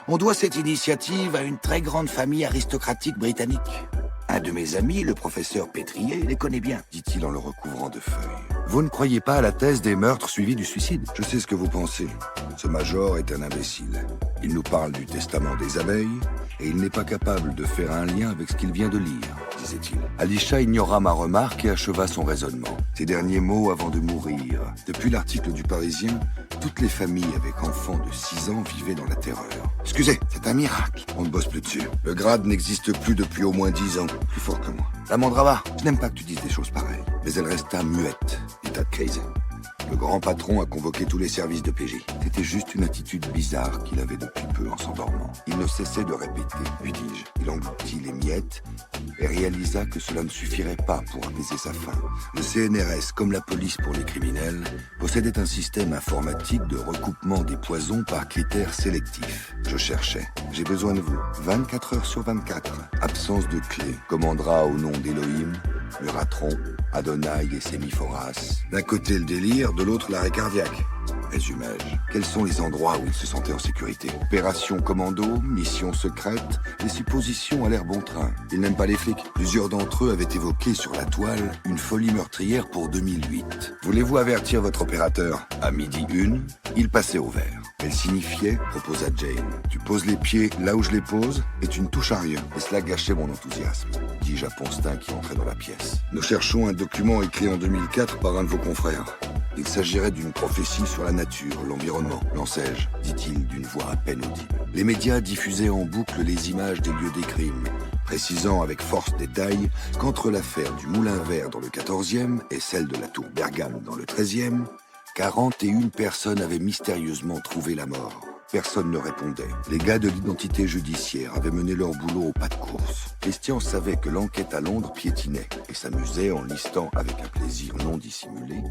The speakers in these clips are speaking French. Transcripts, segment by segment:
On doit cette initiative à une très grande famille aristocratique britannique. Un de mes amis, le professeur Pétrier, les connaît bien, dit-il en le recouvrant de feuilles. Vous ne croyez pas à la thèse des meurtres suivis du suicide? Je sais ce que vous pensez. Ce major est un imbécile. Il nous parle du testament des abeilles, et il n'est pas capable de faire un lien avec ce qu'il vient de lire, disait-il. Alisha ignora ma remarque et acheva son raisonnement. Ses derniers mots avant de mourir. Depuis l'article du Parisien, toutes les familles avec enfants de 6 ans vivaient dans la terreur. Excusez, c'est un miracle. On ne bosse plus dessus. Le grade n'existe plus depuis au moins 10 ans. Plus fort que moi. La Mondrava, Je n'aime pas que tu dises des choses pareilles. Mais elle resta muette, état de crise. Le grand patron a convoqué tous les services de PJ. C'était juste une attitude bizarre qu'il avait depuis peu en s'endormant. Il ne cessait de répéter, lui dis-je. Il engloutit les miettes et réalisa que cela ne suffirait pas pour apaiser sa faim. Le CNRS, comme la police pour les criminels, possédait un système informatique de recoupement des poisons par critères sélectifs. Je cherchais. J'ai besoin de vous. 24 heures sur 24. Absence de clé. Commandera au nom d'Elohim, Muratron, Adonai et Sémiphoras. D'un côté le délire, de l'autre l'arrêt cardiaque. Résumai-je. Quels sont les endroits où il se sentait en sécurité? Opération commando, mission secrète, les suppositions à l'air bon train. Il n'aime pas les flics. Plusieurs d'entre eux avaient évoqué sur la toile une folie meurtrière pour 2008. Voulez-vous avertir votre opérateur? À 12h01, il passait au vert. Elle signifiait, proposa Jane. Tu poses les pieds là où je les pose et tu ne touches à rien. Et cela gâchait mon enthousiasme, dis-je à Ponstin qui entrait dans la pièce. Nous cherchons un document écrit en 2004 par un de vos confrères. Il s'agirait d'une prophétie sur la nature, l'environnement, lançai-je, dit-il d'une voix à peine audible. Les médias diffusaient en boucle les images des lieux des crimes, précisant avec force détail qu'entre l'affaire du Moulin Vert dans le 14e et celle de la tour Bergame dans le 13e, 41 personnes avaient mystérieusement trouvé la mort. Personne ne répondait. Les gars de l'identité judiciaire avaient mené leur boulot au pas de course. Christian savait que l'enquête à Londres piétinait et s'amusait en listant avec un plaisir non dissimulé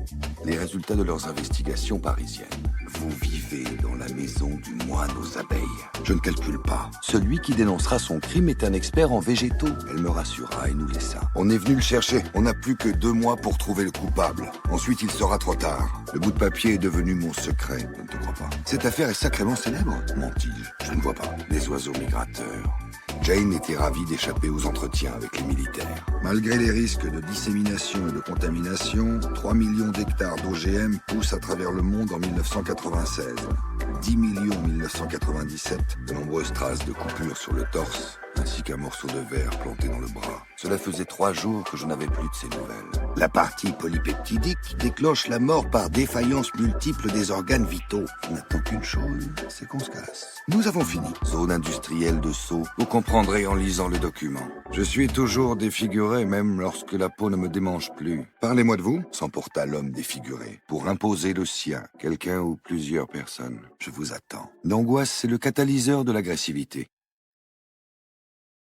les résultats de leurs investigations parisiennes. Vous vivez dans la maison du moine aux abeilles. Je ne calcule pas. celui qui dénoncera son crime est un expert en végétaux. Elle me rassura et nous laissa. On est venu le chercher. On n'a plus que 2 mois pour trouver le coupable. Ensuite, il sera trop tard. Le bout de papier est devenu mon secret. Je ne te crois pas. Cette affaire est sacrément célèbre, mentis-je. Je ne vois pas. Des oiseaux migrateurs. Jane était ravie d'échapper aux entretiens avec les militaires. Malgré les risques de dissémination et de contamination, 3 millions d'hectares d'OGM poussent à travers le monde en 1996. 10 millions en 1997, de nombreuses traces de coupures sur le torse, ainsi qu'un morceau de verre planté dans le bras. Cela faisait 3 jours que je n'avais plus de ces nouvelles. La partie polypeptidique déclenche la mort par défaillance multiple des organes vitaux. On n'attend qu'une chose, c'est qu'on se casse. Nous avons fini. Zone industrielle de Sceaux. Vous comprendrez en lisant le document. Je suis toujours défiguré, même lorsque la peau ne me démange plus. Parlez-moi de vous, s'emporta l'homme défiguré. Pour imposer le sien, quelqu'un ou plusieurs personnes. Je vous attends. L'angoisse, c'est le catalyseur de l'agressivité.